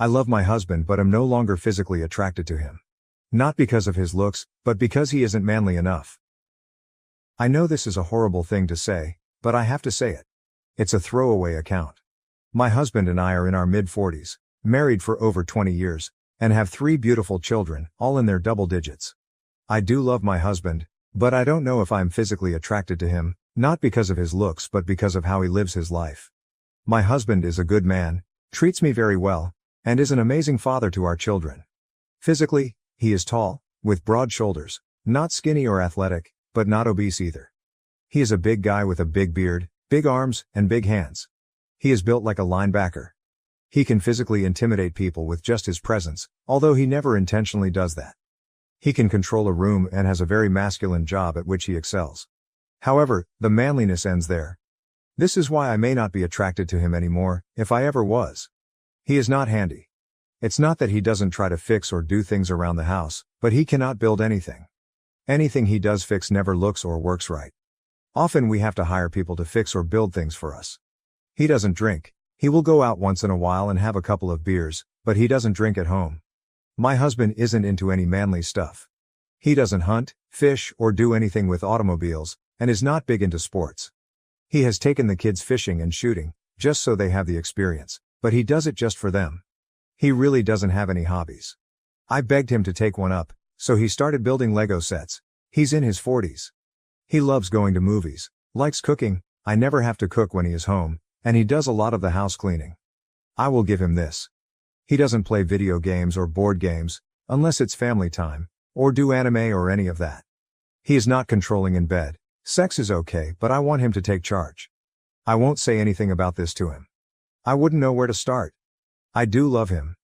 I love my husband but am no longer physically attracted to him. Not because of his looks, but because he isn't manly enough. I know this is a horrible thing to say, but I have to say it. It's a throwaway account. My husband and I are in our mid-40s, married for over 20 years, and have 3 beautiful children, all in their double digits. I do love my husband, but I don't know if I'm physically attracted to him, not because of his looks but because of how he lives his life. My husband is a good man, treats me very well, and is an amazing father to our children. Physically, he is tall, with broad shoulders, not skinny or athletic, but not obese either. He is a big guy with a big beard, big arms, and big hands. He is built like a linebacker. He can physically intimidate people with just his presence, although he never intentionally does that. He can control a room and has a very masculine job at which he excels. However, the manliness ends there. This is why I may not be attracted to him anymore, if I ever was. He is not handy. It's not that he doesn't try to fix or do things around the house, but he cannot build anything. Anything he does fix never looks or works right. Often we have to hire people to fix or build things for us. He doesn't drink. He will go out once in a while and have a couple of beers, but he doesn't drink at home. My husband isn't into any manly stuff. He doesn't hunt, fish, or do anything with automobiles, and is not big into sports. He has taken the kids fishing and shooting, just so they have the experience, but he does it just for them. He really doesn't have any hobbies. I begged him to take one up, so he started building Lego sets. He's in his 40s. He loves going to movies, likes cooking. I never have to cook when he is home, and he does a lot of the house cleaning. I will give him this. He doesn't play video games or board games, unless it's family time, or do anime or any of that. He is not controlling in bed. Sex is okay, but I want him to take charge. I won't say anything about this to him. I wouldn't know where to start. I do love him.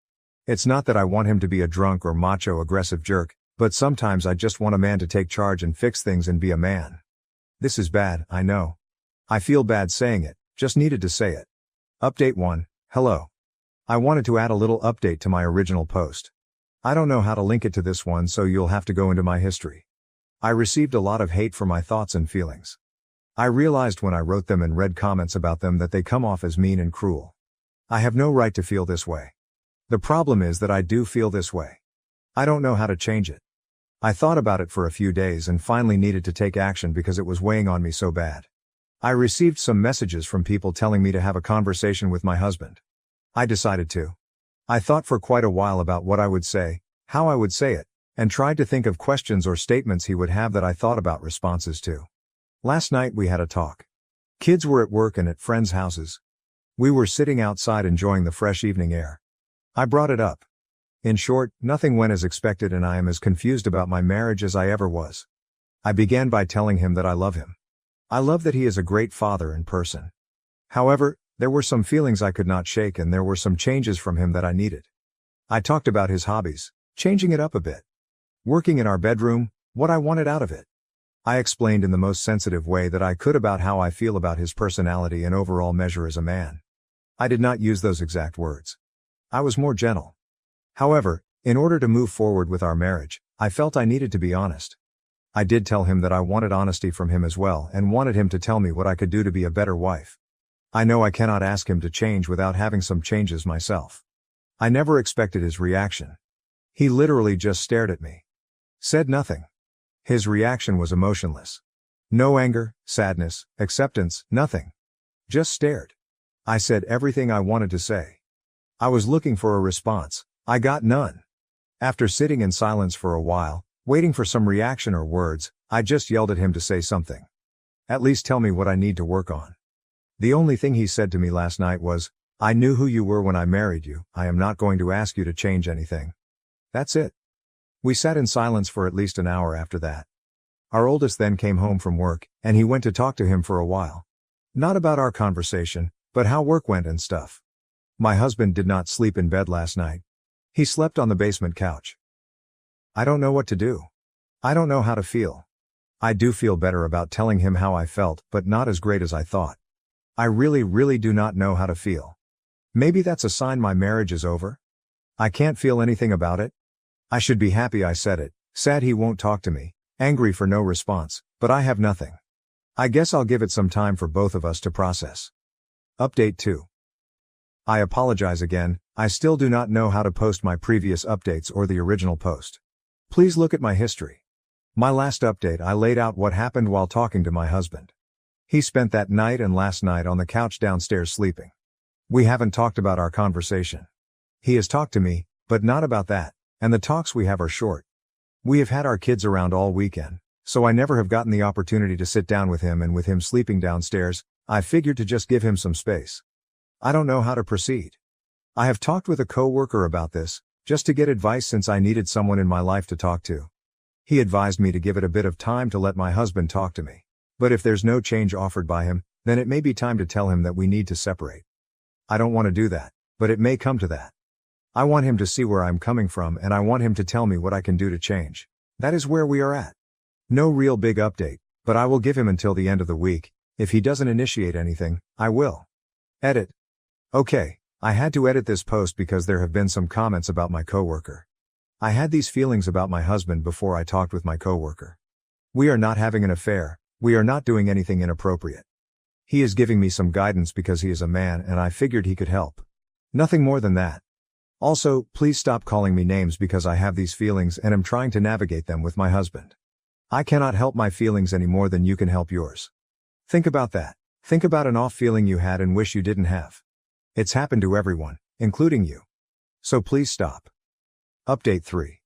It's not that I want him to be a drunk or macho aggressive jerk, but sometimes I just want a man to take charge and fix things and be a man. This is bad, I know. I feel bad saying it, just needed to say it. Update 1, hello. I wanted to add a little update to my original post. I don't know how to link it to this one, so you'll have to go into my history. I received a lot of hate for my thoughts and feelings. I realized when I wrote them and read comments about them that they come off as mean and cruel. I have no right to feel this way. The problem is that I do feel this way. I don't know how to change it. I thought about it for a few days and finally needed to take action because it was weighing on me so bad. I received some messages from people telling me to have a conversation with my husband. I decided to. I thought for quite a while about what I would say, how I would say it, and tried to think of questions or statements he would have that I thought about responses to. Last night we had a talk. Kids were at work and at friends' houses. We were sitting outside enjoying the fresh evening air. I brought it up. In short, nothing went as expected and I am as confused about my marriage as I ever was. I began by telling him that I love him. I love that he is a great father and person. However, there were some feelings I could not shake and there were some changes from him that I needed. I talked about his hobbies, changing it up a bit. Working in our bedroom, what I wanted out of it. I explained in the most sensitive way that I could about how I feel about his personality and overall measure as a man. I did not use those exact words. I was more gentle. However, in order to move forward with our marriage, I felt I needed to be honest. I did tell him that I wanted honesty from him as well and wanted him to tell me what I could do to be a better wife. I know I cannot ask him to change without having some changes myself. I never expected his reaction. He literally just stared at me. Said nothing. His reaction was emotionless. No anger, sadness, acceptance, nothing. Just stared. I said everything I wanted to say. I was looking for a response. I got none. After sitting in silence for a while, waiting for some reaction or words, I just yelled at him to say something. At least tell me what I need to work on. The only thing he said to me last night was, I knew who you were when I married you, I am not going to ask you to change anything. That's it. We sat in silence for at least an hour after that. Our oldest then came home from work, and he went to talk to him for a while. Not about our conversation, but how work went and stuff. My husband did not sleep in bed last night. He slept on the basement couch. I don't know what to do. I don't know how to feel. I do feel better about telling him how I felt, but not as great as I thought. I really do not know how to feel. Maybe that's a sign my marriage is over? I can't feel anything about it. I should be happy I said it, sad he won't talk to me, angry for no response, but I have nothing. I guess I'll give it some time for both of us to process. Update 2. I apologize again, I still do not know how to post my previous updates or the original post. Please look at my history. My last update I laid out what happened while talking to my husband. He spent that night and last night on the couch downstairs sleeping. We haven't talked about our conversation. He has talked to me, but not about that, and the talks we have are short. We have had our kids around all weekend, so I never have gotten the opportunity to sit down with him, and with him sleeping downstairs, I figured to just give him some space. I don't know how to proceed. I have talked with a coworker about this, just to get advice since I needed someone in my life to talk to. He advised me to give it a bit of time to let my husband talk to me. But if there's no change offered by him, then it may be time to tell him that we need to separate. I don't want to do that, but it may come to that. I want him to see where I'm coming from, and I want him to tell me what I can do to change. That is where we are at. No real big update, but I will give him until the end of the week. If he doesn't initiate anything, I will. Edit. Okay, I had to edit this post because there have been some comments about my coworker. I had these feelings about my husband before I talked with my coworker. We are not having an affair, we are not doing anything inappropriate. He is giving me some guidance because he is a man and I figured he could help. Nothing more than that. Also, please stop calling me names because I have these feelings and am trying to navigate them with my husband. I cannot help my feelings any more than you can help yours. Think about that. Think about an off feeling you had and wish you didn't have. It's happened to everyone, including you. So please stop. Update 3.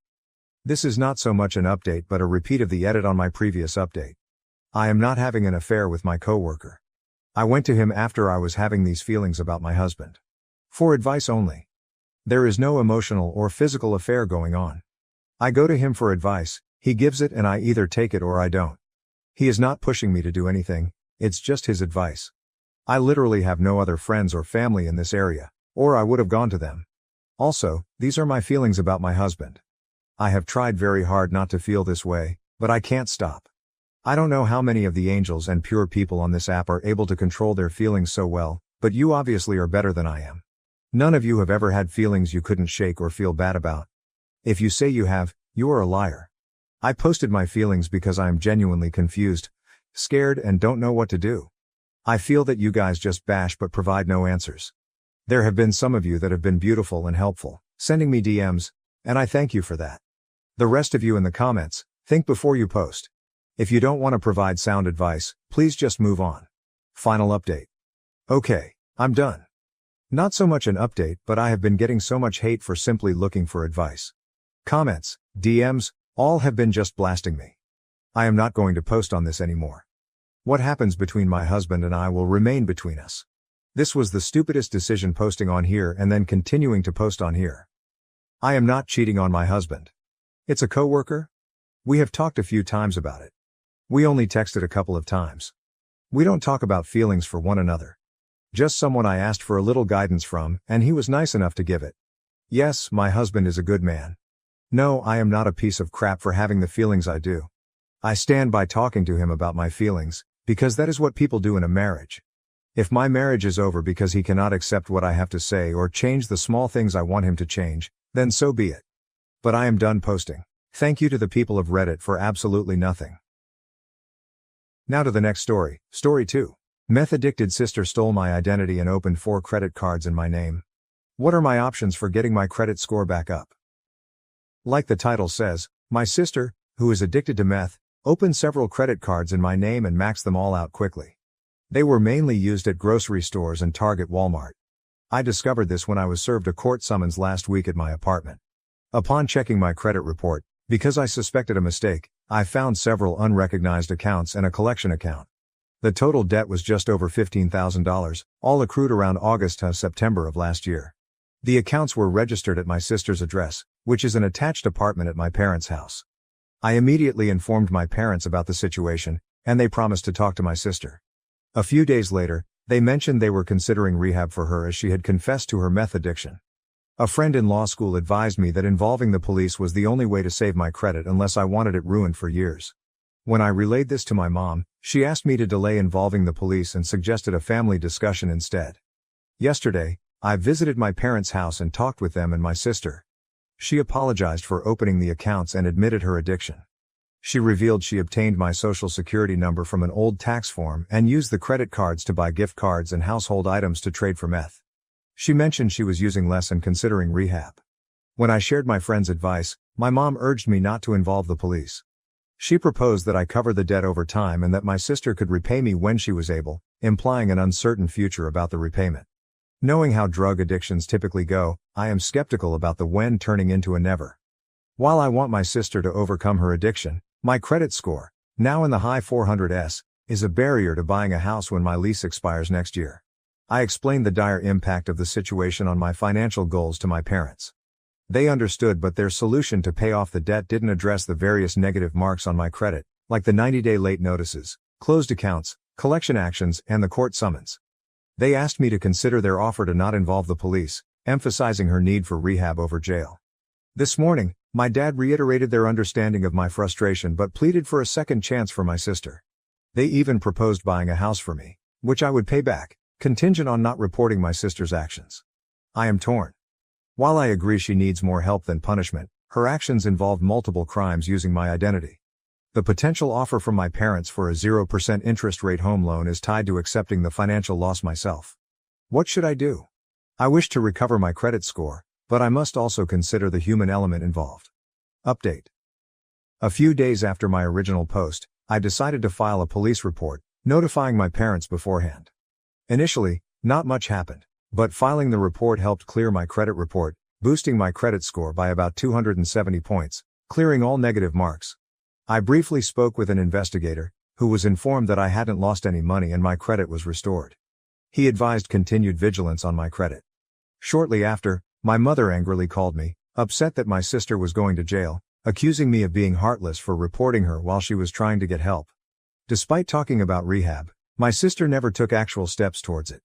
This is not so much an update but a repeat of the edit on my previous update. I am not having an affair with my coworker. I went to him after I was having these feelings about my husband. For advice only. There is no emotional or physical affair going on. I go to him for advice, he gives it and I either take it or I don't. He is not pushing me to do anything, it's just his advice. I literally have no other friends or family in this area, or I would have gone to them. Also, these are my feelings about my husband. I have tried very hard not to feel this way, but I can't stop. I don't know how many of the angels and pure people on this app are able to control their feelings so well, but you obviously are better than I am. None of you have ever had feelings you couldn't shake or feel bad about. If you say you have, you are a liar. I posted my feelings because I am genuinely confused, scared and don't know what to do. I feel that you guys just bash but provide no answers. There have been some of you that have been beautiful and helpful, sending me DMs, and I thank you for that. The rest of you in the comments, think before you post. If you don't want to provide sound advice, please just move on. Final update. Okay, I'm done. Not so much an update, but I have been getting so much hate for simply looking for advice. Comments, DMs, all have been just blasting me. I am not going to post on this anymore. What happens between my husband and I will remain between us. This was the stupidest decision, posting on here and then continuing to post on here. I am not cheating on my husband. It's a coworker. We have talked a few times about it. We only texted a couple of times. We don't talk about feelings for one another. Just someone I asked for a little guidance from, and he was nice enough to give it. Yes, my husband is a good man. No, I am not a piece of crap for having the feelings I do. I stand by talking to him about my feelings, because that is what people do in a marriage. If my marriage is over because he cannot accept what I have to say or change the small things I want him to change, then so be it. But I am done posting. Thank you to the people of Reddit for absolutely nothing. Now to the next story, story 2. Meth-addicted sister stole my identity and opened 4 credit cards in my name. What are my options for getting my credit score back up? Like the title says, my sister, who is addicted to meth, opened several credit cards in my name and maxed them all out quickly. They were mainly used at grocery stores and Target, Walmart. I discovered this when I was served a court summons last week at my apartment. Upon checking my credit report, because I suspected a mistake, I found several unrecognized accounts and a collection account. The total debt was just over $15,000, all accrued around August to September of last year. The accounts were registered at my sister's address, which is an attached apartment at my parents' house. I immediately informed my parents about the situation, and they promised to talk to my sister. A few days later, they mentioned they were considering rehab for her as she had confessed to her meth addiction. A friend in law school advised me that involving the police was the only way to save my credit unless I wanted it ruined for years. When I relayed this to my mom, she asked me to delay involving the police and suggested a family discussion instead. Yesterday, I visited my parents' house and talked with them and my sister. She apologized for opening the accounts and admitted her addiction. She revealed she obtained my social security number from an old tax form and used the credit cards to buy gift cards and household items to trade for meth. She mentioned she was using less and considering rehab. When I shared my friend's advice, my mom urged me not to involve the police. She proposed that I cover the debt over time and that my sister could repay me when she was able, implying an uncertain future about the repayment. Knowing how drug addictions typically go, I am skeptical about the when turning into a never. While I want my sister to overcome her addiction, my credit score, now in the high 400s, is a barrier to buying a house when my lease expires next year. I explained the dire impact of the situation on my financial goals to my parents. They understood, but their solution to pay off the debt didn't address the various negative marks on my credit, like the 90-day late notices, closed accounts, collection actions, and the court summons. They asked me to consider their offer to not involve the police, emphasizing her need for rehab over jail. This morning, my dad reiterated their understanding of my frustration but pleaded for a second chance for my sister. They even proposed buying a house for me, which I would pay back, contingent on not reporting my sister's actions. I am torn. While I agree she needs more help than punishment, her actions involved multiple crimes using my identity. The potential offer from my parents for a 0% interest rate home loan is tied to accepting the financial loss myself. What should I do? I wish to recover my credit score, but I must also consider the human element involved. Update. A few days after my original post, I decided to file a police report, notifying my parents beforehand. Initially, not much happened, but filing the report helped clear my credit report, boosting my credit score by about 270 points, clearing all negative marks. I briefly spoke with an investigator, who was informed that I hadn't lost any money and my credit was restored. He advised continued vigilance on my credit. Shortly after, my mother angrily called me, upset that my sister was going to jail, accusing me of being heartless for reporting her while she was trying to get help. Despite talking about rehab, my sister never took actual steps towards it.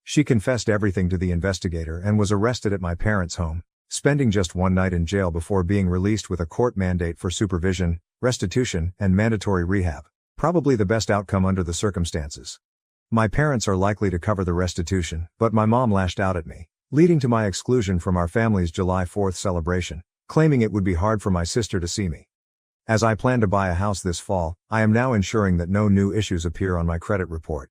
She confessed everything to the investigator and was arrested at my parents' home, spending just one night in jail before being released with a court mandate for supervision, restitution, and mandatory rehab, probably the best outcome under the circumstances. My parents are likely to cover the restitution, but my mom lashed out at me, leading to my exclusion from our family's July 4th celebration, claiming it would be hard for my sister to see me. As I plan to buy a house this fall, I am now ensuring that no new issues appear on my credit report.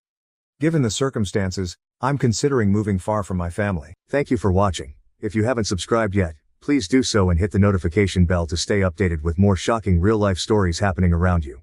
Given the circumstances, I'm considering moving far from my family. Thank you for watching. If you haven't subscribed yet, please do so and hit the notification bell to stay updated with more shocking real-life stories happening around you.